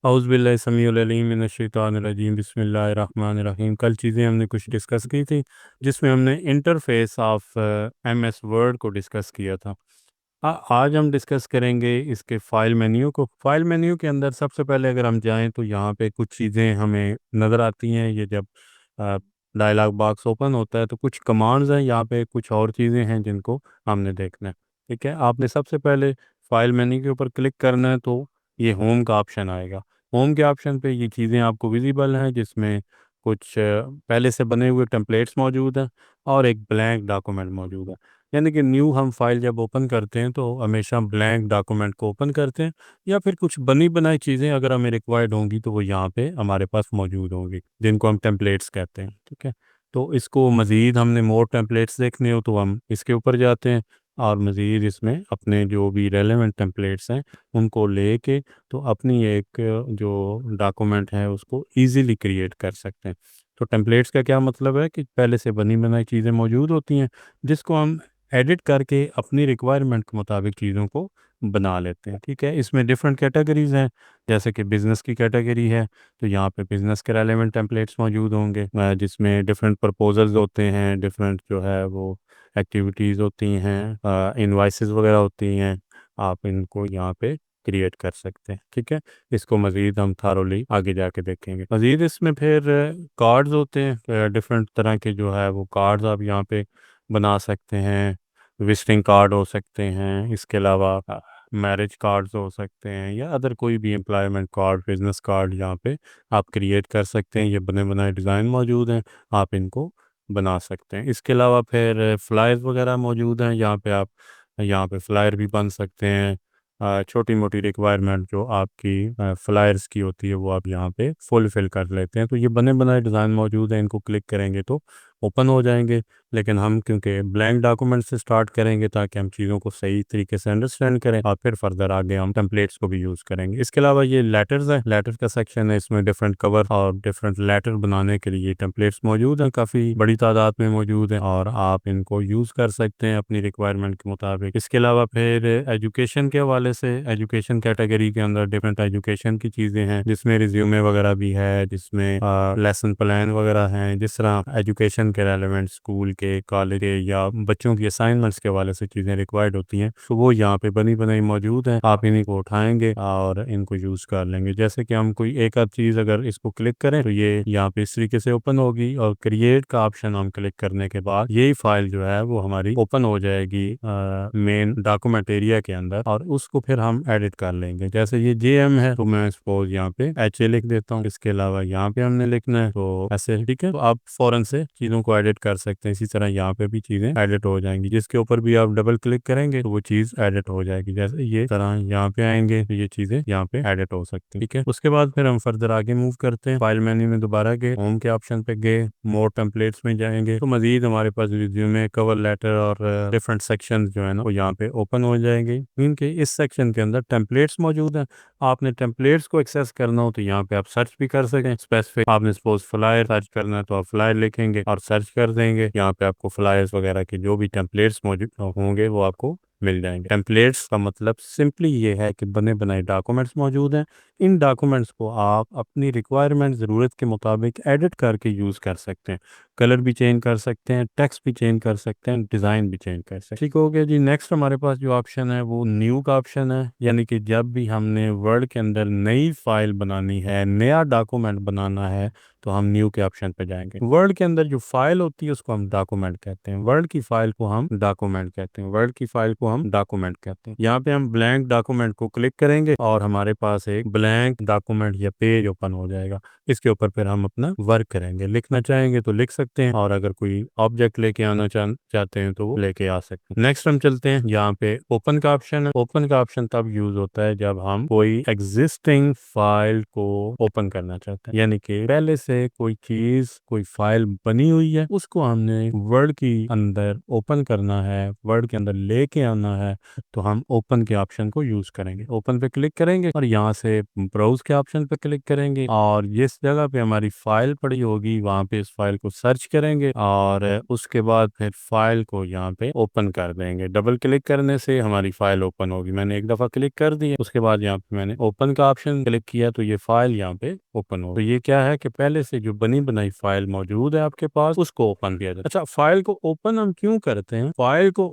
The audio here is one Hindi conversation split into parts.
औज़ुबिल्लाहि समीउल अलीम मिनश्शैतानिर्रजीम बिस्मिल्लाहिर्रहमानिर्रहीम। कल चीज़ें हमने कुछ डिस्कस की थी जिसमें हमने इंटरफ़ेस ऑफ एमएस वर्ड को डिस्कस किया था। आज हम डिस्कस करेंगे इसके फ़ाइल मेन्यू को। फ़ाइल मेन्यू के अंदर सबसे पहले अगर हम जाएँ तो यहाँ पे कुछ चीज़ें हमें नज़र आती हैं। ये जब अ, डायलॉग बॉक्स ओपन होता है तो कुछ कमांड्स हैं, यहाँ पे कुछ और चीज़ें हैं जिनको हमने देखना है। ठीक है, आपने सबसे पहले फ़ाइल मेन्यू के ऊपर क्लिक करना है तो ये होम का ऑप्शन आएगा। होम के ऑप्शन पे ये चीज़ें आपको विज़िबल हैं जिसमें कुछ पहले से बने हुए टेम्पलेट्स मौजूद हैं और एक ब्लैंक डॉक्यूमेंट मौजूद है। यानी कि न्यू हम फाइल जब ओपन करते हैं तो हमेशा ब्लैंक डॉक्यूमेंट को ओपन करते हैं, या फिर कुछ बनी बनाई चीज़ें अगर हमें रिक्वायर्ड होंगी तो वो यहाँ पे हमारे पास मौजूद होंगी, जिनको हम टेम्पलेट्स कहते हैं। ठीक है, तो इसको मज़ीद हमने मोर टेम्पलेट्स देखने हो तो हम इसके ऊपर जाते हैं और मज़ीद इसमें अपने जो भी रेलेवेंट टेम्पलेट्स हैं उनको लेके तो अपनी एक जो डॉक्यूमेंट है उसको ईज़िली क्रिएट कर सकते हैं। तो टेम्पलेट्स का क्या मतलब है कि पहले से बनी बनाई चीज़ें मौजूद होती हैं जिसको हम एडिट करके अपनी रिक्वायरमेंट के मुताबिक चीज़ों को बना लेते हैं। ठीक है, इसमें डिफरेंट कैटेगरीज़ हैं, जैसे कि बिज़नेस की कैटेगरी है तो यहाँ पे बिज़नेस के रेलेवेंट टेम्पलेट्स मौजूद होंगे, जिसमें डिफरेंट प्रपोजल्स होते हैं, डिफरेंट जो है वो एक्टिविटीज़ होती हैं, इनवॉइसेस वगैरह होती हैं। आप इनको यहाँ पे क्रिएट कर सकते हैं। ठीक है, इसको मज़ीद हम थारोली आगे जाके देखेंगे। मज़ीद इसमें फिर कार्ड्स होते हैं, डिफरेंट तरह के जो है वो कार्ड्स आप यहाँ पे बना सकते हैं। विजिटिंग कार्ड हो सकते हैं, इसके अलावा मैरिज कार्ड्स हो सकते हैं, या अदर कोई भी एम्प्लॉयमेंट कार्ड, बिजनेस कार्ड यहाँ पे आप क्रिएट कर सकते हैं। ये बने बनाए डिज़ाइन मौजूद हैं, आप इनको बना सकते हैं। इसके अलावा फिर फ्लायर्स वगैरह मौजूद हैं, यहाँ पे फ्लायर भी बन सकते हैं। छोटी मोटी रिक्वायरमेंट जो आपकी फ्लायर्स की होती है वो आप यहाँ पे फुलफ़िल कर लेते हैं। तो ये बने बनाए डिज़ाइन मौजूद हैं, इनको क्लिक करेंगे तो ओपन हो जाएंगे। लेकिन हम क्योंकि ब्लैंक डॉक्यूमेंट से स्टार्ट करेंगे ताकि हम चीज़ों को सही तरीके से अंडरस्टैंड करें, और फिर फर्दर आगे हम टेम्पलेट्स को भी यूज़ करेंगे। इसके अलावा ये लेटर्स है, लेटर का सेक्शन है, इसमें डिफरेंट कवर और डिफरेंट लेटर बनाने के लिए टेम्पलेट्स मौजूद हैं, काफ़ी बड़ी तादाद में मौजूद हैं, और आप इनको यूज़ कर सकते हैं अपनी रिक्वायरमेंट के मुताबिक। इसके अलावा फिर एजुकेशन के हवाले से, एजुकेशन कैटेगरी के अंदर डिफरेंट एजुकेशन की चीज़ें हैं, जिसमें रिज्यूमे वगैरह भी है, जिसमें लेसन प्लान वगैरह हैं, जिस तरह एजुकेशन के रेलेवेंट स्कूल के, कॉलेज के या बच्चों की असाइनमेंट्स के हवाले से चीज़ें रिक्वायर्ड होती हैं, तो वो यहाँ पे बनी बनाई मौजूद हैं। आप इन्हीं को उठाएंगे और इनको यूज़ कर लेंगे। जैसे कि हम कोई एक आध चीज़ अगर इसको क्लिक करें तो ये यहाँ पे इस तरीके से ओपन होगी, और क्रिएट का ऑप्शन हम क्लिक करने के बाद यही फाइल जो है वो हमारी ओपन हो जाएगी मेन डॉक्यूमेंट एरिया के अंदर, और उसको फिर हम एडिट कर लेंगे। जैसे ये JM है तो मैं सपोज यहाँ पे HA लिख देता हूँ। इसके अलावा यहाँ पे हमने लिखना है तो ऐसे, ठीक है, तो आप फौरन से चीज़ों को एडिट कर सकते हैं। इसी तरह यहाँ पे भी चीज़ें एडिट हो जाएंगी, जिसके ऊपर भी आप डबल क्लिक करेंगे तो वो चीज़ एडिट हो जाएगी। जैसे ये तरह यहाँ पे आएंगे तो ये चीज़ें यहाँ पे एडिट हो सकती हैं। ठीक है, उसके बाद फिर हम फर्दर आगे मूव करते हैं। फाइल मेन्यू में दोबारा गए, होम के ऑप्शन पे गए, मोर टेम्पलेट्स में जाएंगे तो मजीद हमारे पास रिज्यूमे, कवर लेटर और डिफरेंट सेक्शन जो है ना वो यहाँ पे ओपन हो जाएंगे। इनके इस सेक्शन के अंदर टेम्पलेट्स मौजूद हैं। आपने टेम्पलेट्स को एक्सेस करना हो तो यहाँ पे आप सर्च भी कर सकें। स्पेसिफिक आपने सपोज फ्लायर सर्च करना है तो आप फ्लायर लिखेंगे और सर्च कर देंगे। यहाँ पे आपको फ्लायर्स वगैरह के जो भी टेम्पलेट्स मौजूद होंगे वो आपको मिल जाएंगे। टेम्पलेट्स का मतलब सिंपली ये है कि बने बनाए डॉक्यूमेंट्स मौजूद हैं। इन डॉक्यूमेंट्स को आप अपनी रिक्वायरमेंट, ज़रूरत के मुताबिक एडिट करके यूज़ कर सकते हैं। कलर भी चेंज कर सकते हैं, टेक्स्ट भी चेंज कर सकते हैं, डिज़ाइन भी चेंज कर सकते हैं। ठीक हो गया जी। नेक्स्ट हमारे पास जो ऑप्शन है वो न्यू का ऑप्शन है, यानी कि जब भी हमने वर्ड के अंदर नई फाइल बनानी है, नया डॉक्यूमेंट बनाना है, तो हम न्यू के ऑप्शन पे जाएंगे। वर्ड के अंदर जो फाइल होती है उसको हम डॉक्यूमेंट कहते हैं, वर्ड की फाइल को हम डॉक्यूमेंट कहते हैं, वर्ड की फाइल को हम डॉक्यूमेंट कहते हैं। यहाँ पे हम ब्लैंक डॉक्यूमेंट को क्लिक करेंगे और हमारे पास एक ब्लैंक डॉक्यूमेंट या पेज ओपन हो जाएगा। इसके ऊपर फिर हम अपना वर्क करेंगे, लिखना चाहेंगे तो लिख सकते हैं, और अगर कोई ऑब्जेक्ट लेके आना चाहते हैं तो वो लेके आ सकते हैं। नेक्स्ट हम चलते हैं, यहाँ पे ओपन का ऑप्शन है। ओपन का ऑप्शन तब यूज होता है जब हम कोई एग्जिस्टिंग फाइल को ओपन करना चाहते हैं, यानी कि पहले से कोई चीज, कोई फाइल बनी हुई है, उसको हमने वर्ड के अंदर ओपन करना है, वर्ड के अंदर लेके करना है तो हम ओपन के ऑप्शन को यूज़ करेंगे। ओपन पे क्लिक करेंगे और यहाँ से ब्राउज के ऑप्शन पे क्लिक करेंगे और जिस जगह पे हमारी फाइल पड़ी होगी वहाँ पे इस फाइल को सर्च करेंगे और उसके बाद फिर फाइल को यहाँ पे ओपन कर देंगे। डबल क्लिक करने से हमारी फाइल ओपन होगी। मैंने एक दफ़ा क्लिक कर दिया, उसके बाद यहाँ पे मैंने ओपन का ऑप्शन क्लिक किया तो ये फाइल यहाँ पे ओपन हो। तो ये क्या है कि पहले से जो बनी बनाई फाइल मौजूद है आपके पास उसको ओपन किया जाए। अच्छा, फाइल को ओपन हम क्यों करते हैं? फाइल को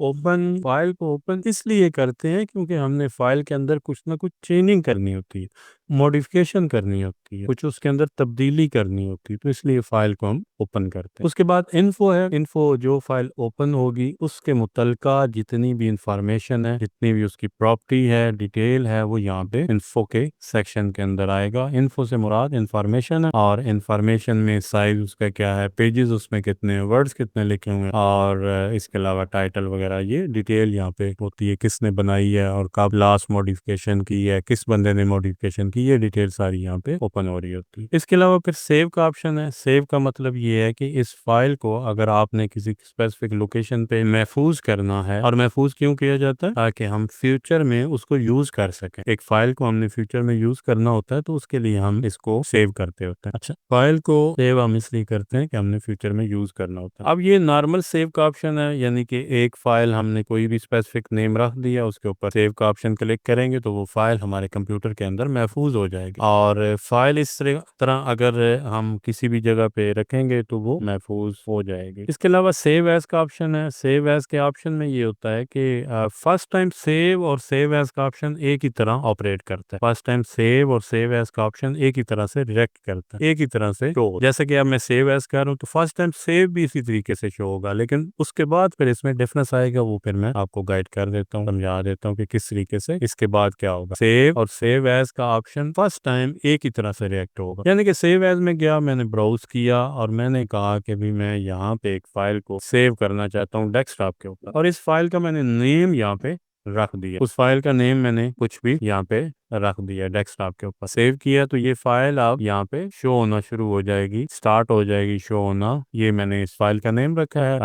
ओपन इसलिए करते हैं क्योंकि हमने फाइल के अंदर कुछ ना कुछ चेंजिंग करनी होती है, मॉडिफिकेशन करनी होती है, कुछ उसके अंदर तब्दीली करनी होती है, तो इसलिए फाइल को हम ओपन करते हैं। उसके बाद इन्फो है। इन्फो जो फाइल ओपन होगी उसके मुतलका जितनी भी इंफॉर्मेशन है, जितनी भी उसकी प्रॉपर्टी है, डिटेल है, वो यहाँ पे इन्फो के सेक्शन के अंदर आएगा। इन्फो से मुराद इंफॉर्मेशन है और इंफॉर्मेशन में साइज उसका क्या है, पेजेस उसमें कितने, वर्ड्स कितने लिखे हुए हैं और इसके अलावा टाइटल वगैरह, ये डिटेल यहाँ पे होती है, किसने बनाई है और कब लास्ट मॉडिफिकेशन की है, किस बंदे ने मॉडिफिकेशन की, ये डिटेल सारी यहाँ पे ओपन हो रही होती है। इसके अलावा फिर सेव का ऑप्शन है। सेव का मतलब ये है कि इस फाइल को अगर आपने किसी स्पेसिफिक लोकेशन पे महफूज करना है, और महफूज क्यों किया जाता है? ताकि हम फ्यूचर में उसको यूज कर सकें। एक फाइल को हमने फ्यूचर में यूज करना होता है तो उसके लिए हम इसको सेव करते होते हैं। अच्छा, फाइल को सेव हम इसलिए करते हैं कि हमने फ्यूचर में यूज करना होता है। अब ये नॉर्मल सेव का ऑप्शन है, यानी कि एक फाइल हमने कोई भी स्पेसिफिक नेम रख दिया, उसके ऊपर सेव का ऑप्शन क्लिक करेंगे तो वो फाइल हमारे कंप्यूटर के अंदर महफूज हो जाएगी और फाइल इस तरह अगर हम किसी भी जगह पे रखेंगे तो वो महफूज हो जाएगी। इसके अलावा सेव एज का ऑप्शन है। सेव एज के ऑप्शन में ये होता है कि फर्स्ट टाइम सेव और सेव एज का ऑप्शन एक ही तरह ऑपरेट करता है। फर्स्ट टाइम सेव और सेव एज का ऑप्शन एक ही तरह से रिएक्ट करता है, एक ही तरह से शो। जैसे कि अब मैं सेव एज कर रहा हूँ तो फर्स्ट टाइम सेव भी इसी तरीके से शो होगा, लेकिन उसके बाद फिर इसमें डिफरेंस आएगा, वो फिर मैं आपको गाइड कर देता हूँ, समझा देता हूँ कि किस तरीके से इसके बाद क्या होगा। सेव और सेव एज का ऑप्शन फर्स्ट टाइम एक ही तरह से रिएक्ट होगा, यानी कि सेव एज में गया, मैंने ब्राउज किया और मैंने कहा कि भी मैं यहाँ पे एक फाइल को सेव करना चाहता हूँ डेस्कटॉप के ऊपर, और इस फाइल का मैंने नेम यहाँ पे रख दिया। उस फाइल का नेम मैंने कुछ भी यहाँ पे रख दिया, डेस्कटॉप के ऊपर सेव किया, तो ये फाइल अब यहाँ पे शो होना शुरू हो जाएगी, स्टार्ट हो जाएगी शो होना। ये मैंने इस फाइल का नेम रखा है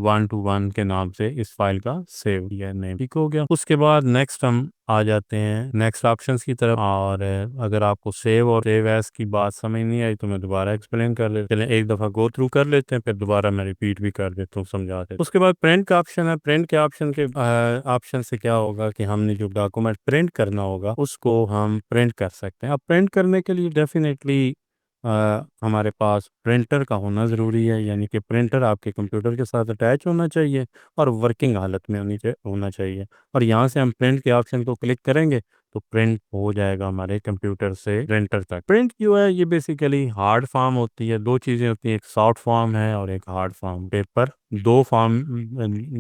121 के नाम से इस फाइल का सेव किया नेम। ठीक हो गया। उसके बाद नेक्स्ट हम आ जाते हैं नेक्स्ट ऑप्शंस की तरफ, और अगर आपको सेव और सेव एज की बात समझ नहीं आई तो मैं दोबारा एक्सप्लेन कर लेते हैं। एक दफ़ा गो थ्रू कर लेते हैं, फिर दोबारा मैं रिपीट भी कर देता हूँ, समझा देता हूँ। उसके बाद प्रिंट का ऑप्शन है। प्रिंट के ऑप्शन के ऑप्शन से क्या होगा कि हमने जो डॉक्यूमेंट प्रिंट करना होगा उसको हम प्रिंट कर सकते हैं। अब प्रिंट करने के लिए डेफिनेटली हमारे पास प्रिंटर का होना ज़रूरी है, यानी कि प्रिंटर आपके कंप्यूटर के साथ अटैच होना चाहिए और वर्किंग हालत में होना चाहिए। और यहाँ से हम प्रिंट के ऑप्शन को क्लिक करेंगे तो प्रिंट हो जाएगा हमारे कंप्यूटर से प्रिंटर तक। प्रिंट जो है ये बेसिकली हार्ड फॉर्म होती है। दो चीज़ें होती हैं, एक सॉफ्ट फॉर्म है और एक हार्ड फॉर्म। पेपर दो फॉर्म,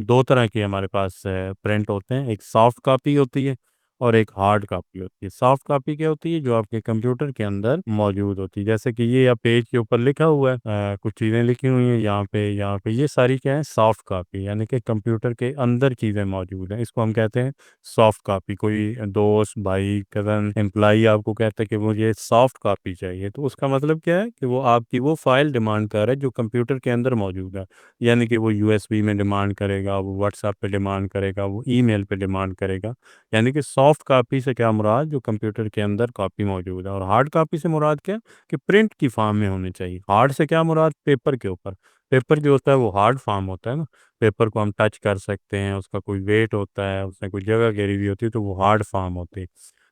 दो तरह के हमारे पास प्रिंट होते हैं, एक सॉफ्ट कॉपी होती है और एक हार्ड कॉपी होती है। सॉफ्ट कॉपी क्या होती है? जो आपके कंप्यूटर के अंदर मौजूद होती है, जैसे कि ये आप पेज के ऊपर लिखा हुआ है, कुछ चीज़ें लिखी हुई हैं यहाँ पे ये सारी क्या है? सॉफ्ट कॉपी, यानी कि कंप्यूटर के अंदर चीज़ें मौजूद हैं, इसको हम कहते हैं सॉफ्ट कॉपी। कोई दोस्त, भाई, कज़न, एम्प्लॉई आपको कहता है कि मुझे सॉफ्ट कॉपी चाहिए, तो उसका मतलब क्या है कि वो आपकी वो फाइल डिमांड कर रहा है जो कंप्यूटर के अंदर मौजूद है, यानी कि वो यूएसबी में डिमांड करेगा, वो व्हाट्सएप पे डिमांड करेगा, वो ईमेल पे डिमांड करेगा। यानी कि सॉफ्ट कॉपी से क्या मुराद? जो कंप्यूटर के अंदर कॉपी मौजूद है। और हार्ड कॉपी से मुराद क्या? कि प्रिंट की फॉर्म में होनी चाहिए। हार्ड से क्या मुराद? पेपर के ऊपर। पेपर जो होता है वो हार्ड फॉर्म होता है ना, पेपर को हम टच कर सकते हैं, उसका कोई वेट होता है, उसमें कोई जगह घेरी हुई होती है, तो वो हार्ड फॉर्म होती है।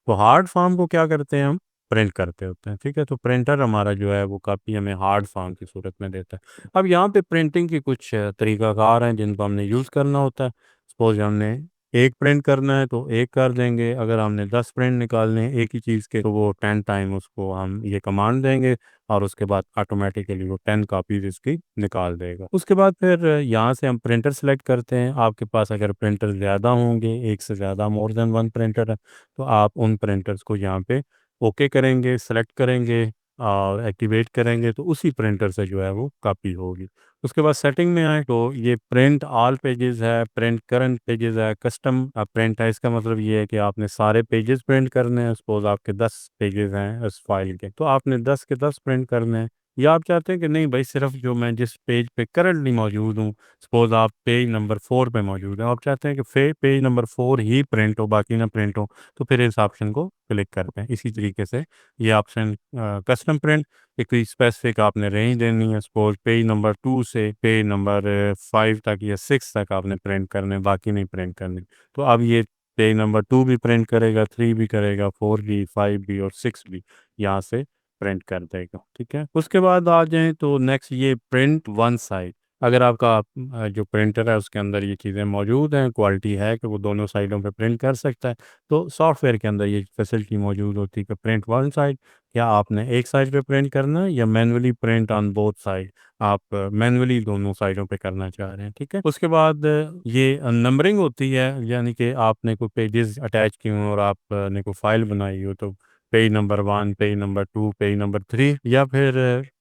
तो हार्ड फॉर्म को क्या करते हैं हम? प्रिंट करते होते हैं। ठीक है, तो प्रिंटर हमारा जो है वो कॉपी हमें हार्ड फॉर्म की सूरत में देता है। अब यहाँ पे प्रिंटिंग की कुछ तरीकाकार हैं जिनको हमने यूज़ करना होता है। सपोज हमने एक प्रिंट करना है तो एक कर देंगे, अगर हमने 10 प्रिंट निकालने हैं एक ही चीज़ के तो वो 10 टाइम उसको हम ये कमांड देंगे और उसके बाद ऑटोमेटिकली वो 10 कॉपीज इसकी निकाल देगा। उसके बाद फिर यहाँ से हम प्रिंटर सेलेक्ट करते हैं। आपके पास अगर प्रिंटर ज़्यादा होंगे, एक से ज़्यादा मोर देन वन प्रिंटर है, तो आप उन प्रिंटर्स को यहाँ पे ओके करेंगे, सेलेक्ट करेंगे और एक्टिवेट करेंगे, तो उसी प्रिंटर से जो है वो कॉपी होगी। उसके बाद सेटिंग में आए तो ये प्रिंट ऑल पेजेस है, प्रिंट करंट पेजेस है, कस्टम प्रिंट है। इसका मतलब ये है कि आपने सारे पेजेस प्रिंट करने हैं। सपोज आपके 10 पेजेस हैं उस फाइल के, तो आपने 10 के 10 प्रिंट करने हैं, या आप चाहते हैं कि नहीं भाई सिर्फ जो मैं जिस पेज पे करंटली मौजूद हूँ, सपोज आप पेज नंबर 4 पे मौजूद हैं, आप चाहते हैं कि पेज नंबर 4 ही प्रिंट हो, बाकी ना प्रिंट हो, तो फिर इस ऑप्शन को क्लिक करते हैं। इसी तरीके से ये ऑप्शन कस्टम प्रिंट, एक स्पेसिफिक आपने रेंज देनी है, सपोज पेज नंबर 2 से पेज नंबर 5 तक या 6 तक आपने प्रिंट करने, बाकी नहीं प्रिंट करने। तो अब ये पेज नंबर 2 भी प्रिंट करेगा, 3 भी करेगा, 4 भी, 5 भी और 6 भी यहाँ से प्रिंट कर देगा। ठीक है, उसके बाद आ जाएं तो नेक्स्ट ये प्रिंट वन साइड। अगर आपका जो प्रिंटर है उसके अंदर ये चीज़ें मौजूद हैं, क्वालिटी है कि वो दोनों साइडों पे प्रिंट कर सकता है, तो सॉफ्टवेयर के अंदर ये फैसिलिटी मौजूद होती है कि प्रिंट वन साइड, या आपने एक साइड पे प्रिंट करना है या manually print on both side, आप मैनुअली दोनों साइडों पे करना चाह रहे हैं। ठीक है, उसके बाद ये नंबरिंग होती है, यानी कि आपने कोई पेजेस अटैच किए हों और आपने कोई फाइल बनाई हो, तो page number 1, page number 2, page number 3, या फिर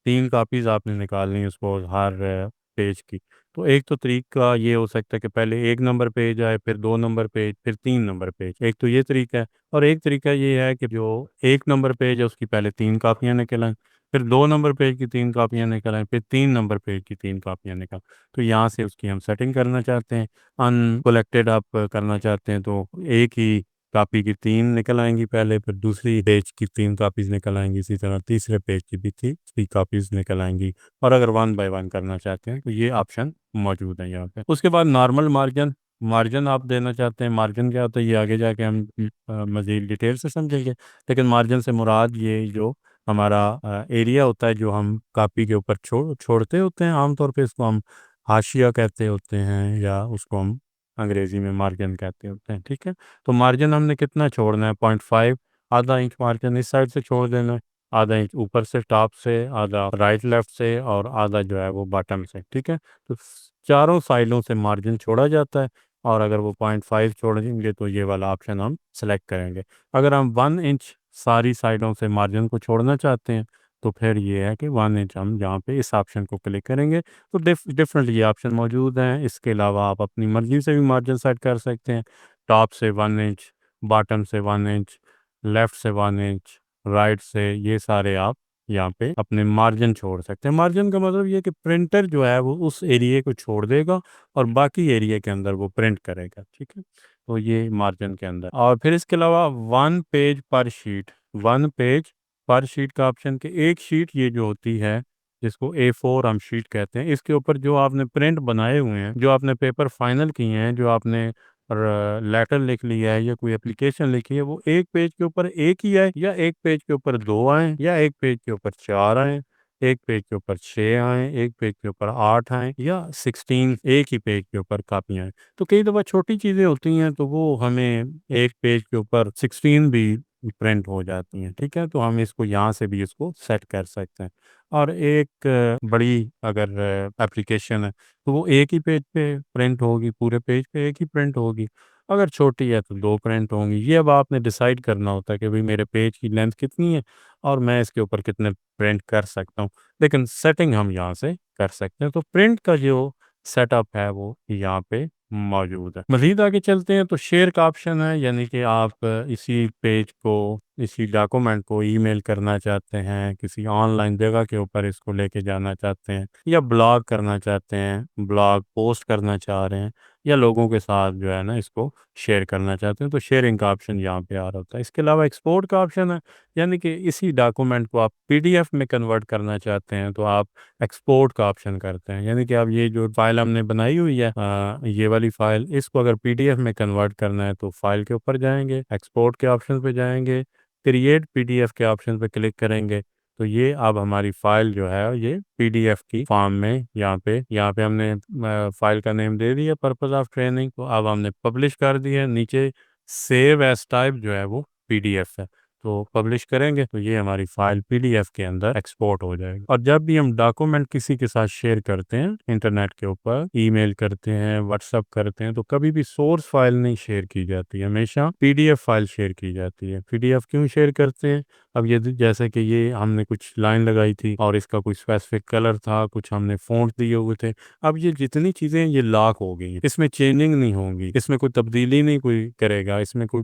3 कापीज़ आपने निकालनी है सपोज़ हर पेज की। तो एक तो तरीका ये हो सकता है कि पहले 1 नंबर पेज आए, फिर 2 नंबर पेज, फिर 3 नंबर पेज। एक तो ये तरीका है, और एक तरीका ये है कि जो 1 नंबर पेज है उसकी पहले 3 कापियाँ निकल आएँ, फिर 2 नंबर पेज की 3 कापियाँ निकल आएँ, फिर 3 नंबर पेज की 3 कापियाँ निकल। तो यहाँ से उसकी हम सेटिंग करना चाहते हैं। अनकोलेक्टेड आप करना चाहते हैं तो एक ही कॉपी की 3 निकल आएँगी पहले, फिर दूसरी पेज की 3 कॉपीज़ निकल आएँगी, इसी तरह तीसरे पेज की भी 3 कॉपीज़ निकल आएँगी। और अगर 1 बाय 1 करना चाहते हैं तो ये ऑप्शन मौजूद है यहाँ पे। उसके बाद नॉर्मल मार्जिन, मार्जिन आप देना चाहते हैं। मार्जिन क्या होता है ये आगे जाके हम मज़ीद डिटेल से समझेंगे। लेकिन मार्जिन से मुराद ये जो हमारा एरिया होता है जो हम कॉपी के ऊपर छोड़ते होते हैं, आमतौर पे इसको हम हाशिया कहते होते हैं, या उसको हम अंग्रेज़ी में मार्जिन कहते होते हैं। ठीक है, तो मार्जिन हमने कितना छोड़ना है, 0.5, आधा इंच मार्जिन इस साइड से छोड़ देना है, आधा इंच ऊपर से टॉप से, आधा राइट लेफ्ट से, और आधा जो है वो बॉटम से। ठीक है, तो चारों साइडों से मार्जिन छोड़ा जाता है, और अगर वो 0.5 छोड़ेंगे तो ये वाला ऑप्शन हम सेलेक्ट करेंगे। अगर हम 1 इंच सारी साइडों से मार्जिन को छोड़ना चाहते हैं तो फिर ये है कि 1 इंच हम यहाँ पे इस ऑप्शन को क्लिक करेंगे। तो डिफरेंट ये ऑप्शन मौजूद हैं। इसके अलावा आप अपनी मर्ज़ी से भी मार्जिन सेट कर सकते हैं। टॉप से 1 इंच, बॉटम से 1 इंच, लेफ़्ट से 1 इंच, राइट से, ये सारे आप यहाँ पे अपने मार्जिन छोड़ सकते हैं। मार्जिन का मतलब ये है कि प्रिंटर जो है वो उस एरिया को छोड़ देगा और बाकी एरिया के अंदर वो प्रिंट करेगा। ठीक है? तो ये मार्जिन के अंदर। और फिर इसके अलावा 1 पेज पर शीट, 1 पेज पर शीट का ऑप्शन, कि एक शीट ये जो होती है जिसको A4 हम शीट कहते हैं, इसके ऊपर जो आपने प्रिंट बनाए हुए हैं, जो आपने पेपर फाइनल किए हैं, जो आपने लेटर लिख लिया है या कोई एप्लीकेशन लिखी है, वो एक पेज के ऊपर एक ही आए, या एक पेज के ऊपर 2 आए, या एक पेज के ऊपर 4 आए, एक पेज के ऊपर 6 आए, एक पेज के ऊपर 8 आए, या 16 एक ही पेज के ऊपर कापियाँ आएँ। तो कई दफ़ा छोटी चीज़ें होती हैं तो वो हमें एक पेज के ऊपर 16 भी प्रिंट हो जाती हैं। ठीक है? तो हम इसको यहाँ से भी इसको सेट कर सकते हैं। और एक बड़ी अगर एप्लीकेशन है तो वो एक ही पेज पे प्रिंट होगी, पूरे पेज पे एक ही प्रिंट होगी। अगर छोटी है तो 2 प्रिंट होंगी। ये अब आपने डिसाइड करना होता है कि भई मेरे पेज की लेंथ कितनी है और मैं इसके ऊपर कितने प्रिंट कर सकता हूँ। लेकिन सेटिंग हम यहाँ से कर सकते हैं। तो प्रिंट का जो सेटअप है वो यहाँ पे मौजूद है। मज़ीद आगे चलते हैं तो शेयर का ऑप्शन है, यानी कि आप इसी पेज को, इसी डॉक्यूमेंट को ईमेल करना चाहते हैं, किसी ऑनलाइन जगह के ऊपर इसको लेके जाना चाहते हैं, या ब्लॉग करना चाहते हैं, ब्लॉग पोस्ट करना चाह रहे हैं, या लोगों के साथ जो है ना इसको शेयर करना चाहते हैं, तो शेयरिंग का ऑप्शन यहाँ पे आ रहा होता है। इसके अलावा एक्सपोर्ट का ऑप्शन है, यानी कि इसी डॉक्यूमेंट को आप पीडीएफ में कन्वर्ट करना चाहते हैं तो आप एक्सपोर्ट का ऑप्शन करते हैं। यानी कि आप ये जो फाइल हमने बनाई हुई है, ये वाली फाइल, इसको अगर पीडीएफ में कन्वर्ट करना है तो फाइल के ऊपर जाएंगे, एक्सपोर्ट के ऑप्शन पे जाएंगे, क्रिएट पीडीएफ के ऑप्शन पे क्लिक करेंगे, तो ये अब हमारी फाइल जो है ये पीडीएफ की फॉर्म में यहाँ पे हमने फाइल का नेम दे दिया पर्पस ऑफ ट्रेनिंग। तो अब हमने पब्लिश कर दिया, नीचे सेव एज टाइप जो है वो पीडीएफ है, तो पब्लिश करेंगे तो ये हमारी फाइल पीडीएफ के अंदर एक्सपोर्ट हो जाएगी। और जब भी हम डॉक्यूमेंट किसी के साथ शेयर करते हैं इंटरनेट के ऊपर, ईमेल करते हैं, व्हाट्सएप करते हैं, तो कभी भी सोर्स फाइल नहीं शेयर की जाती है, हमेशा पीडीएफ फाइल शेयर की जाती है। पीडीएफ क्यों शेयर करते हैं? अब ये जैसे कि ये हमने कुछ लाइन लगाई थी और इसका कोई स्पेसिफिक कलर था, कुछ हमने फ़ॉन्ट दिए हुए थे। अब ये जितनी चीज़ें ये लॉक हो गई हैं, इसमें चेंजिंग नहीं होंगी, इसमें कोई तब्दीली नहीं कोई करेगा, इसमें कोई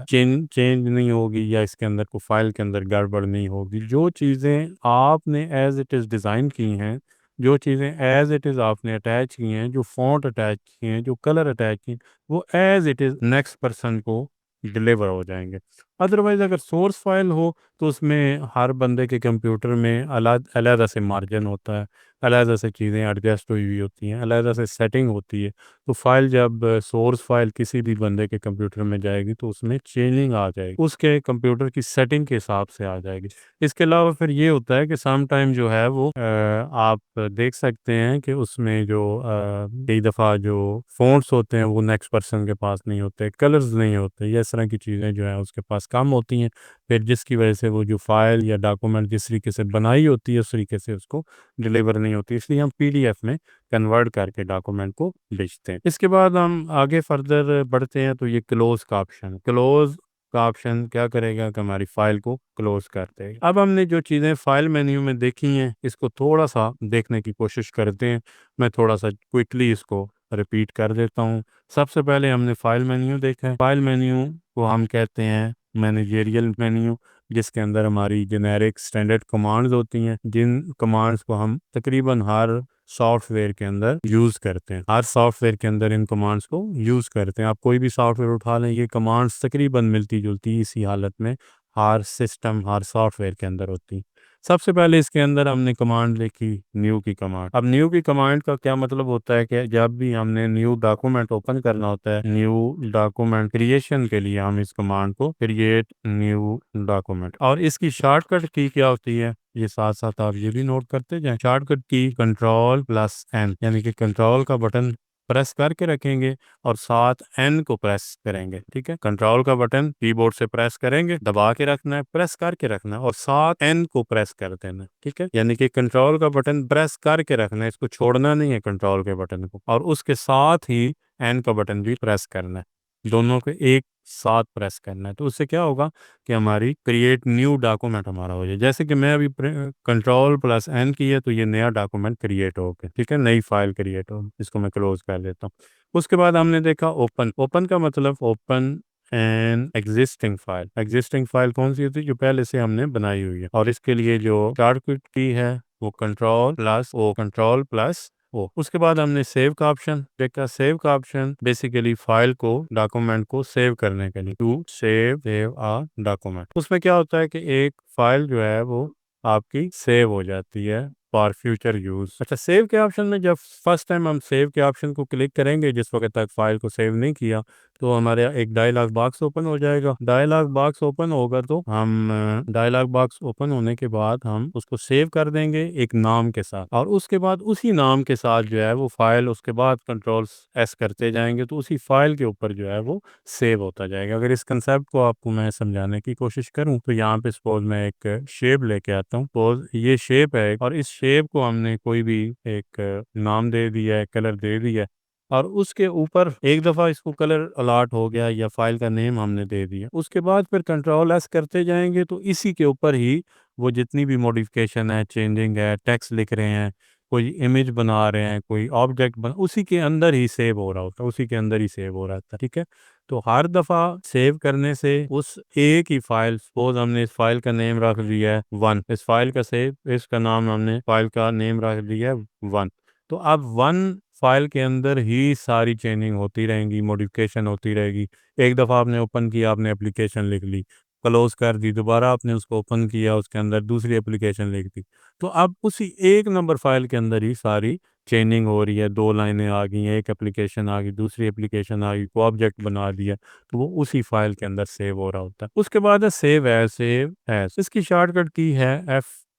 चेंज नहीं होगी या इसके अंदर कोई फ़ाइल के अंदर गड़बड़ नहीं होगी। जो चीज़ें आपने एज़ इट इज़ डिज़ाइन की हैं, जो चीज़ें एज़ इट इज़ आपने अटैच की हैं, जो फ़ॉन्ट अटैच किए हैं, जो कलर अटैच किए हैं, वो as it is next person को डिलीवर हो जाएँगे। अदरवाइज़ अगर सोर्स फाइल हो तो उसमें हर बंदे के कंप्यूटर में अलग-अलग से मार्जिन होता है, अलग से चीज़ें एडजस्ट हुई हुई होती हैं, अलग से सेटिंग होती है। तो फाइल जब सोर्स फाइल किसी भी बंदे के कंप्यूटर में जाएगी तो उसमें चेंजिंग आ जाएगी, उसके कंप्यूटर की सेटिंग के हिसाब से आ जाएगी। इसके अलावा फिर ये होता है कि सम टाइम जो है वो आप देख सकते हैं कि उसमें जो कई दफ़ा जो फ़ॉन्ट्स होते हैं वो नेक्स्ट पर्सन के पास नहीं होते, कलर्स नहीं होते, ये इस तरह की चीज़ें जो हैं उसके पास कम होती हैं। फिर जिसकी वजह से वो जो फ़ाइल या डॉक्यूमेंट जिस तरीके से बनाई होती है उस तरीके से उसको डिलीवर नहीं होती। इसलिए हम पीडीएफ में कन्वर्ट करके डॉक्यूमेंट को भेजते हैं। इसके बाद हम आगे फर्दर बढ़ते हैं तो ये क्लोज़ का ऑप्शन, क्लोज़ का ऑप्शन क्या करेगा कि हमारी फ़ाइल को क्लोज़ कर देगा। अब हमने जो चीज़ें फ़ाइल मेन्यू में देखी हैं, इसको थोड़ा-सा देखने की कोशिश करते हैं। मैं थोड़ा-सा क्विकली इसको रिपीट कर देता हूँ। सबसे पहले हमने फ़ाइल मेन्यू देखा है। फ़ाइल मेन्यू को हम कहते हैं मैनेजेरियल मेन्यू, जिसके अंदर हमारी जेनेरिक स्टैंडर्ड कमांड्स होती हैं, जिन कमांड्स को हम तकरीबन हर सॉफ्टवेयर के अंदर यूज़ करते हैं। हर सॉफ्टवेयर के अंदर इन कमांड्स को यूज़ करते हैं। आप कोई भी सॉफ्टवेयर उठा लें, ये कमांड्स तकरीबन मिलती-जुलती इसी हालत में हर सिस्टम, हर सॉफ्टवेयर के अंदर होती हैं। सबसे पहले इसके अंदर हमने कमांड लिखी न्यू की कमांड। अब न्यू की कमांड का क्या मतलब होता है कि जब भी हमने न्यू डॉक्यूमेंट ओपन करना होता है, न्यू डॉक्यूमेंट क्रिएशन के लिए हम इस कमांड को क्रिएट न्यू डॉक्यूमेंट, और इसकी शॉर्टकट की क्या होती है ये साथ साथ आप ये भी नोट करते जाएं। शॉर्टकट की कंट्रोल प्लस एन, यानी कि कंट्रोल का बटन प्रेस करके रखेंगे और साथ एन को प्रेस करेंगे। ठीक है, कंट्रोल का बटन कीबोर्ड से प्रेस करेंगे, दबा के रखना है, प्रेस करके रखना है और साथ एन को प्रेस कर देना है। ठीक है, यानी कि कंट्रोल का बटन प्रेस करके रखना है, इसको छोड़ना नहीं है कंट्रोल के बटन को, और उसके साथ ही एन का बटन भी प्रेस करना है। दोनों को एक साथ प्रेस करना है। तो उससे क्या होगा कि हमारी क्रिएट न्यू डॉक्यूमेंट हमारा हो जाए। जैसे कि मैं अभी कंट्रोल प्लस एन की है तो ये नया डॉक्यूमेंट क्रिएट हो गया। ठीक है, नई फाइल क्रिएट हो, इसको मैं क्लोज कर देता हूँ। उसके बाद हमने देखा ओपन। ओपन का मतलब open an existing file. Existing file कौन सी होती है? जो पहले से हमने बनाई हुई है, और इसके लिए जो शॉर्टकट की है वो control plus O, control plus O. उसके बाद हमने सेव का ऑप्शन देखा। सेव का ऑप्शन बेसिकली फाइल को, डॉक्यूमेंट को सेव करने के लिए, टू सेव अ डॉक्यूमेंट। उसमें क्या होता है कि एक फाइल जो है वो आपकी सेव हो जाती है फॉर फ्यूचर यूज। अच्छा, सेव के ऑप्शन में जब फर्स्ट टाइम हम सेव के ऑप्शन को क्लिक करेंगे, जिस वक्त तक फाइल को सेव नहीं किया, तो हमारे एक डायलॉग बॉक्स ओपन हो जाएगा। डायलॉग बॉक्स ओपन होगा तो हम डायलॉग बॉक्स ओपन होने के बाद हम उसको सेव कर देंगे एक नाम के साथ, और उसके बाद उसी नाम के साथ जो है वो फाइल, उसके बाद कंट्रोल एस करते जाएंगे तो उसी फाइल के ऊपर जो है वो सेव होता जाएगा। अगर इस कंसेप्ट को आपको मैं समझाने की कोशिश करूं तो यहाँ पे सपोज मैं एक शेप लेके आता हूँ। सपोज ये शेप है और इस शेप को हमने कोई भी एक नाम दे दिया है, कलर दे दिया है, और उसके ऊपर एक दफ़ा इसको कलर अलाट हो गया या फाइल का नेम हमने दे दिया, उसके बाद फिर कंट्रोल एस करते जाएंगे तो इसी के ऊपर ही वो जितनी भी मॉडिफिकेशन है, चेंजिंग है, टेक्स्ट लिख रहे हैं, कोई इमेज बना रहे हैं, कोई ऑब्जेक्ट बना, उसी के अंदर ही सेव हो रहा होता है, उसी के अंदर ही सेव हो रहा था। ठीक है, तो हर दफ़ा सेव करने से उस एक ही फाइल, सपोज हमने इस फाइल का नेम रख दिया है वन, इस फाइल का सेव, इसका नाम हमने फाइल का नेम रख दिया है वन, तो अब वन फाइल के अंदर ही सारी चेंजिंग होती रहेंगी, मॉडिफिकेशन होती रहेगी। एक दफ़ा आपने ओपन किया, आपने एप्लीकेशन लिख ली, क्लोज कर दी, दोबारा आपने उसको ओपन किया, उसके अंदर दूसरी एप्लीकेशन लिख दी, तो अब उसी एक नंबर फाइल के अंदर ही सारी चेंजिंग हो रही है। दो लाइनें आ गई, एक एप्लीकेशन आ गई, दूसरी एप्लीकेशन आ गई, को ऑब्जेक्ट बना दिया, तो वो उसी फाइल के अंदर सेव हो रहा होता है। उसके बाद है सेव एज। सेव एज इसकी शॉर्टकट की है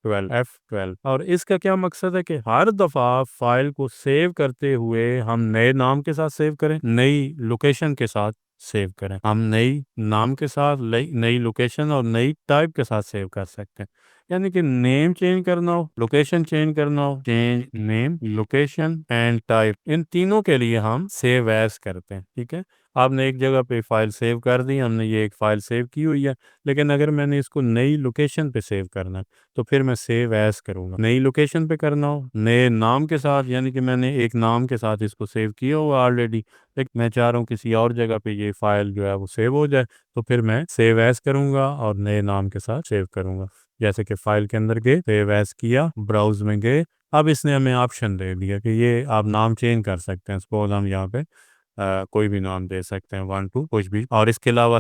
F12 और इसका क्या मकसद है कि हर दफ़ा फाइल को सेव करते हुए हम नए नाम के साथ सेव करें, नई लोकेशन के साथ सेव करें। हम नई नाम के साथ नई लोकेशन और नई टाइप के साथ सेव कर सकते हैं। यानी कि नेम चेंज करना हो, लोकेशन चेंज करना हो, change name, location and type, इन तीनों के लिए हम सेव एज करते हैं। ठीक है, आपने एक जगह पे फ़ाइल सेव कर दी, हमने ये एक फ़ाइल सेव की हुई है, लेकिन अगर मैंने इसको नई लोकेशन पे सेव करना है तो फिर मैं सेव एज़ करूँगा। नई लोकेशन पे करना हो, नए नाम के साथ, यानी कि मैंने एक नाम के साथ इसको सेव किया हुआ ऑलरेडी, लेकिन मैं चाह रहा हूँ किसी और जगह पे ये फ़ाइल जो है वो सेव हो जाए, तो फिर मैं सेव एज़ करूँगा और नए नाम के साथ सेव करूँगा। जैसे कि फ़ाइल के अंदर गए, सेव एज़ किया, ब्राउज़ में गए, अब इसने हमें ऑप्शन दे दिया कि ये आप नाम चेंज कर सकते हैं। सपोज़ हम यहाँ पे कोई भी नाम दे सकते हैं, 1 2 कुछ भी, और इसके अलावा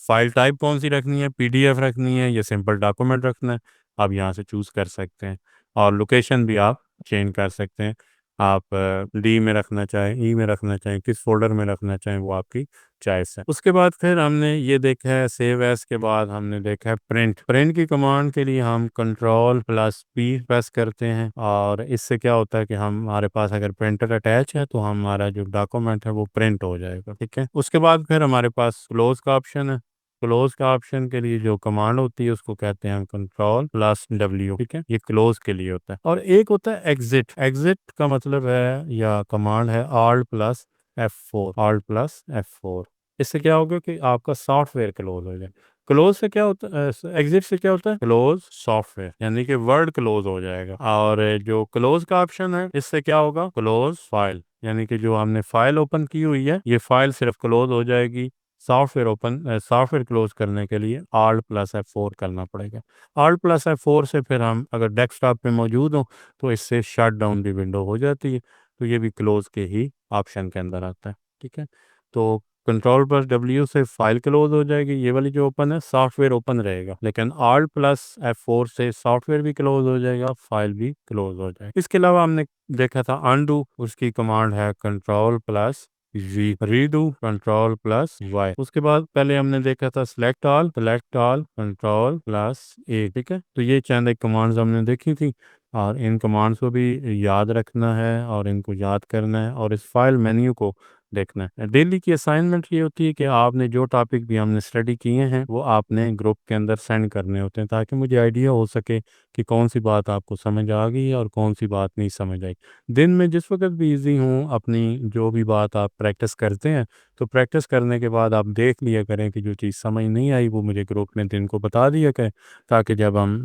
फाइल टाइप कौन सी रखनी है, पीडीएफ रखनी है या सिंपल डॉक्यूमेंट रखना है, आप यहाँ से चूज़ कर सकते हैं। और लोकेशन भी आप चेंज कर सकते हैं, आप डी में रखना चाहें, ई में रखना चाहें, किस फोल्डर में रखना चाहें, वो आपकी चॉइस है। उसके बाद फिर हमने ये देखा है सेव एज के बाद हमने देखा है प्रिंट। प्रिंट की कमांड के लिए हम कंट्रोल प्लस पी प्रेस करते हैं, और इससे क्या होता है कि हमारे पास अगर प्रिंटर अटैच है तो हमारा जो डॉक्यूमेंट है वो प्रिंट हो जाएगा। ठीक है, उसके बाद फिर हमारे पास क्लोज का ऑप्शन है। क्लोज का ऑप्शन के लिए जो कमांड होती है उसको कहते हैं कंट्रोल प्लस डब्ल्यू। ठीक है, ये क्लोज के लिए होता है। और एक होता है एग्जिट। एग्जिट का मतलब है या कमांड है alt plus F4। Alt plus F4, इससे क्या होगा कि आपका सॉफ्टवेयर क्लोज हो जाए। क्लोज से क्या होता है, एग्जिट से क्या होता है, क्लोज सॉफ्टवेयर, यानी कि वर्ड क्लोज हो जाएगा। और जो क्लोज का ऑप्शन है इससे क्या होगा, क्लोज फाइल, यानी कि जो हमने फाइल ओपन की हुई है ये फाइल सिर्फ क्लोज हो जाएगी। सॉफ्टवेयर क्लोज करने के लिए Alt प्लस F4 करना पड़ेगा। Alt प्लस F4 से फिर हम अगर डेस्कटॉप पे मौजूद हो तो इससे शट डाउन भी विंडो हो जाती है, तो ये भी क्लोज के ही ऑप्शन के अंदर आता है। ठीक है, तो कंट्रोल प्लस डब्ल्यू से फाइल क्लोज हो जाएगी, ये वाली जो ओपन है, सॉफ्टवेयर ओपन रहेगा, लेकिन Alt प्लस F4 से सॉफ्टवेयर भी क्लोज हो जाएगा, फाइल भी क्लोज हो जाएगा। इसके अलावा हमने देखा था अनडू, उसकी कमांड है कंट्रोल प्लस जी, रीडू कंट्रोल प्लस वाई। उसके बाद पहले हमने देखा था सेलेक्ट ऑल कंट्रोल प्लस ए। ठीक है, तो ये चंद एक कमांड्स हमने देखी थी, और इन कमांड्स को भी याद रखना है और इनको याद करना है और इस फाइल मेन्यू को देखना है। डेली की असाइनमेंट ये होती है कि आपने जो टॉपिक भी हमने स्टडी किए हैं वो आपने ग्रुप के अंदर सेंड करने होते हैं, ताकि मुझे आइडिया हो सके कि कौन सी बात आपको समझ आ गई और कौन सी बात नहीं समझ आई। दिन में जिस वक्त भी इजी हूँ, अपनी जो भी बात आप प्रैक्टिस करते हैं, तो प्रैक्टिस करने के बाद आप देख लिया करें कि जो चीज़ समझ नहीं आई वो मुझे ग्रुप में दिन को बता दिया करें, ताकि जब हम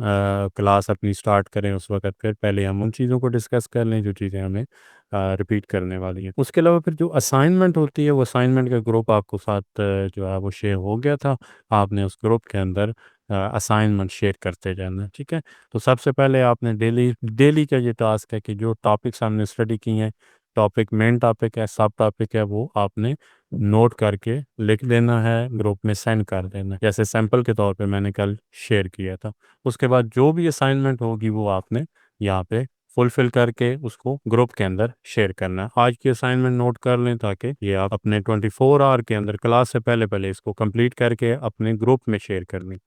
क्लास अपनी स्टार्ट करें उस वक्त फिर पहले हम उन चीज़ों को डिस्कस कर लें जो चीज़ें हमें रिपीट करने वाली हैं। उसके अलावा फिर जो असाइनमेंट होती है वो असाइनमेंट का ग्रुप आपको साथ जो है वो शेयर हो गया था, आपने उस ग्रुप के अंदर असाइनमेंट शेयर करते जाना है। ठीक है, तो सबसे पहले आपने डेली डेली का ये टास्क है कि जो टॉपिक्स हमने स्टडी किए हैं, टॉपिक मेन टॉपिक है, सब टॉपिक है, वो आपने नोट करके लिख देना है, ग्रुप में सेंड कर देना है, जैसे सैंपल के तौर पे मैंने कल शेयर किया था। उसके बाद जो भी असाइनमेंट होगी वो आपने यहाँ पे फुलफिल करके उसको ग्रुप के अंदर शेयर करना है। आज की असाइनमेंट नोट कर लें ताकि ये आप अपने 24 आवर के अंदर क्लास से पहले पहले इसको कंप्लीट करके अपने ग्रुप में शेयर करनी।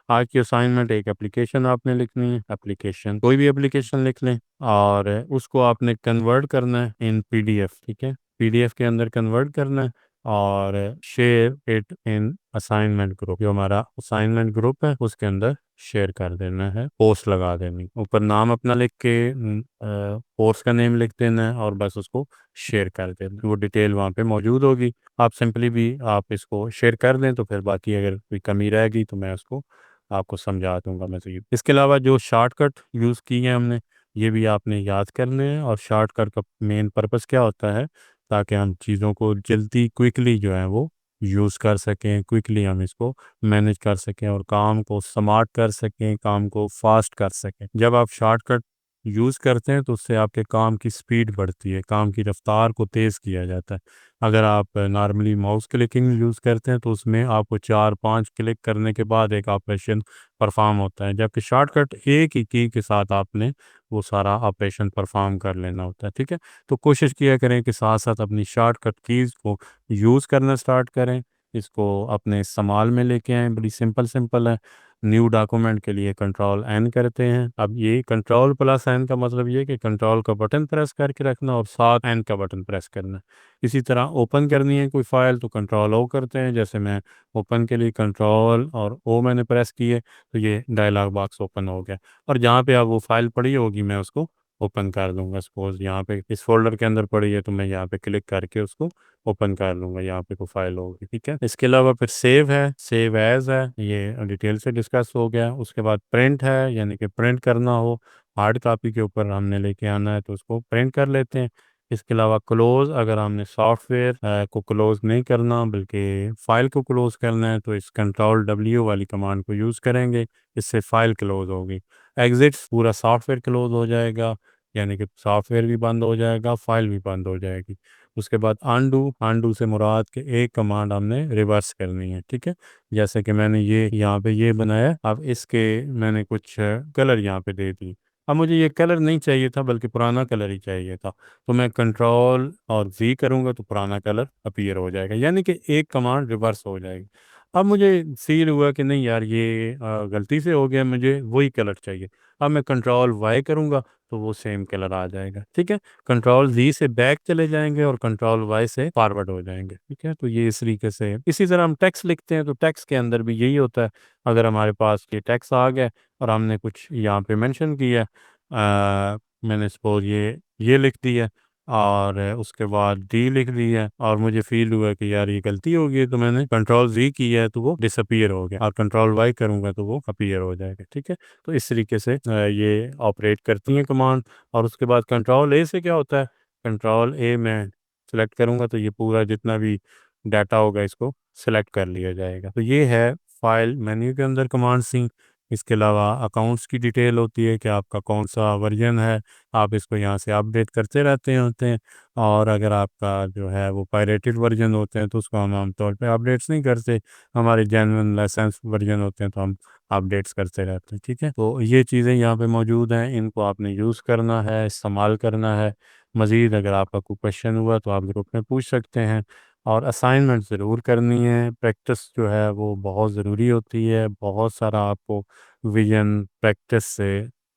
आज की असाइनमेंट एक एप्लीकेशन आपने लिखनी है, एप्लीकेशन कोई भी एप्लीकेशन लिख लें, और उसको आपने कन्वर्ट करना है इन पीडीएफ। ठीक है, पीडीएफ के अंदर कन्वर्ट करना है और share it in assignment group, जो हमारा असाइनमेंट ग्रुप है उसके अंदर शेयर कर देना है, पोस्ट लगा देनी, ऊपर नाम अपना लिख के पोस्ट का नेम लिख देना है और बस उसको शेयर कर देना, वो डिटेल वहाँ पे मौजूद होगी। आप सिंपली भी आप इसको शेयर कर दें, तो फिर बाकी अगर कोई कमी रहेगी तो मैं उसको आपको समझा दूंगा मैं। तो इसके अलावा जो शॉर्टकट यूज़ किए हैं हमने, ये भी आपने याद करने हैं। और शॉर्टकट का मेन पर्पस क्या होता है, ताकि हम चीज़ों को जल्दी क्विकली जो है वो यूज़ कर सकें, क्विकली हम इसको मैनेज कर सकें और काम को स्मार्ट कर सकें, काम को फास्ट कर सकें। जब आप शॉर्टकट यूज़ करते हैं तो उससे आपके काम की स्पीड बढ़ती है, काम की रफ्तार को तेज़ किया जाता है। अगर आप नॉर्मली माउस क्लिकिंग यूज़ करते हैं तो उसमें आपको 4-5 क्लिक करने के बाद एक ऑपरेशन परफॉर्म होता है, जबकि शॉर्टकट एक ही की के साथ आपने वो सारा ऑपरेशन परफॉर्म कर लेना होता है। ठीक है, तो कोशिश किया करें कि साथ साथ अपनी शॉर्टकट कीज़ को यूज़ करना स्टार्ट करें, इसको अपने इस्तेमाल में लेके आएँ। बड़ी सिंपल सिंपल है। न्यू डॉक्यूमेंट के लिए कंट्रोल एन करते हैं। अब ये कंट्रोल प्लस एन का मतलब ये कि कंट्रोल का बटन प्रेस करके रखना और साथ एन का बटन प्रेस करना। इसी तरह ओपन करनी है कोई फाइल तो कंट्रोल ओ करते हैं, जैसे मैं ओपन के लिए कंट्रोल और ओ मैंने प्रेस किए तो ये डायलॉग बॉक्स ओपन हो गया, और जहाँ पे अब वो फाइल पड़ी होगी मैं उसको ओपन कर दूंगा। सपोज यहाँ पे इस फोल्डर के अंदर पड़ी है तो मैं यहाँ पे क्लिक करके उसको ओपन कर लूंगा, यहाँ पे कोई फाइल होगी। ठीक है, इसके अलावा फिर सेव है, सेव एज है, ये डिटेल से डिस्कस हो गया। उसके बाद प्रिंट है, यानी कि प्रिंट करना हो, हार्ड कापी के ऊपर हमने लेके आना है तो उसको प्रिंट कर लेते हैं। इसके अलावा क्लोज, अगर हमने सॉफ्टवेयर को क्लोज नहीं करना बल्कि फाइल को क्लोज करना है तो इस Ctrl+W वाली कमांड को यूज़ करेंगे, इससे फाइल क्लोज होगी। एग्जिट, पूरा सॉफ्टवेयर क्लोज हो जाएगा, यानी कि सॉफ्टवेयर भी बंद हो जाएगा, फाइल भी बंद हो जाएगी। उसके बाद अनडू, अनडू से मुराद के एक कमांड हमने रिवर्स करनी है। ठीक है, जैसे कि मैंने ये यहाँ पे ये बनाया, अब इसके मैंने कुछ कलर यहाँ पे दे दी। अब मुझे ये कलर नहीं चाहिए था बल्कि पुराना कलर ही चाहिए था, तो मैं Ctrl+V करूँगा तो पुराना कलर अपीयर हो जाएगा, यानी कि एक कमांड रिवर्स हो जाएगी। अब मुझे फील हुआ कि नहीं यार ये गलती से हो गया, मुझे वही कलर चाहिए। अब मैं Ctrl+Y करूँगा तो वो सेम कलर आ जाएगा। ठीक है, Ctrl+Z से बैक चले जाएंगे और Ctrl+Y से फॉरवर्ड हो जाएंगे। ठीक है, तो ये इस तरीके से। इसी तरह हम टेक्स्ट लिखते हैं तो टेक्स्ट के अंदर भी यही होता है। अगर हमारे पास ये टेक्स्ट आ गया और हमने कुछ यहाँ पे मेंशन किया, मैंने सपोज ये लिख दिया और उसके बाद डी लिख दिया और मुझे फील हुआ कि यार ये गलती हो गई, तो मैंने Ctrl+Z किया है तो वो डिसअपीयर हो गया, और Ctrl+Y करूँगा तो वो अपीयर हो जाएगा। ठीक है, तो इस तरीके से ये ऑपरेट करती हैं कमांड। और उसके बाद Ctrl+A से क्या होता है, Ctrl+A मैं सेलेक्ट करूँगा तो ये पूरा जितना भी डाटा होगा इसको सेलेक्ट कर लिया जाएगा। तो ये है फाइल मेन्यू के अंदर कमांड सी। इसके अलावा अकाउंट्स की डिटेल होती है कि आपका कौन सा वर्जन है, आप इसको यहाँ से अपडेट करते रहते होते हैं। और अगर आपका जो है वो पायरेटेड वर्जन होते हैं तो उसको हम आमतौर पे अपडेट्स नहीं करते, हमारे जेन्युइन लाइसेंस वर्जन होते हैं तो हम अपडेट्स करते रहते हैं। ठीक है, तो ये चीज़ें यहाँ पे मौजूद हैं, इनको आपने यूज़ करना है, इस्तेमाल करना है। मज़ीद अगर आपका कोई क्वेश्चन हुआ तो आप ग्रुप में पूछ सकते हैं। और असाइनमेंट ज़रूर करनी है, प्रैक्टिस जो है वो बहुत ज़रूरी होती है। बहुत सारा आपको विजन प्रैक्टिस से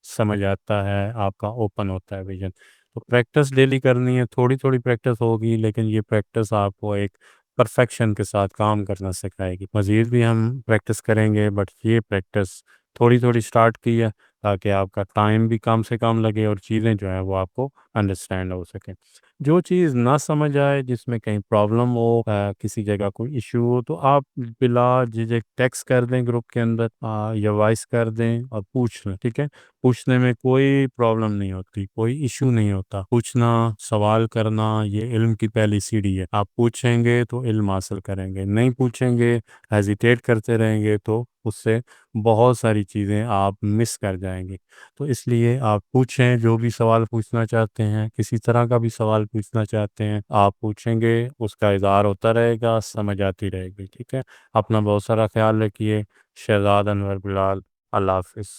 समझ आता है, आपका ओपन होता है विजन। तो प्रैक्टिस डेली करनी है, थोड़ी थोड़ी प्रैक्टिस होगी लेकिन ये प्रैक्टिस आपको एक परफेक्शन के साथ काम करना सिखाएगी। मज़ीद भी हम प्रैक्टिस करेंगे, बट ये प्रैक्टिस थोड़ी थोड़ी स्टार्ट की है ताकि आपका टाइम भी कम से कम लगे और चीज़ें जो हैं वो आपको अंडरस्टैंड हो सकें। जो चीज़ ना समझ आए, जिसमें कहीं प्रॉब्लम हो, किसी जगह कोई इशू हो, तो आप बिला झिझक टेक्स्ट कर दें ग्रुप के अंदर, या वॉइस कर दें और पूछ लें। ठीक है, पूछने में कोई प्रॉब्लम नहीं होती, कोई इशू नहीं होता। पूछना, सवाल करना, ये इल्म की पहली सीढ़ी है। आप पूछेंगे तो इल्म हासिल करेंगे, नहीं पूछेंगे, हेजिटेट करते रहेंगे तो उससे बहुत सारी चीज़ें आप मिस कर जाएंगे। तो इसलिए आप पूछें, जो भी सवाल पूछना चाहते हैं, किसी तरह का भी सवाल पूछना चाहते हैं आप पूछेंगे, उसका इज़हार होता रहेगा, समझ आती रहेगी। ठीक है, अपना बहुत सारा ख्याल रखिए। शहजाद अनवर बिलाल। अल्लाह हाफिज़।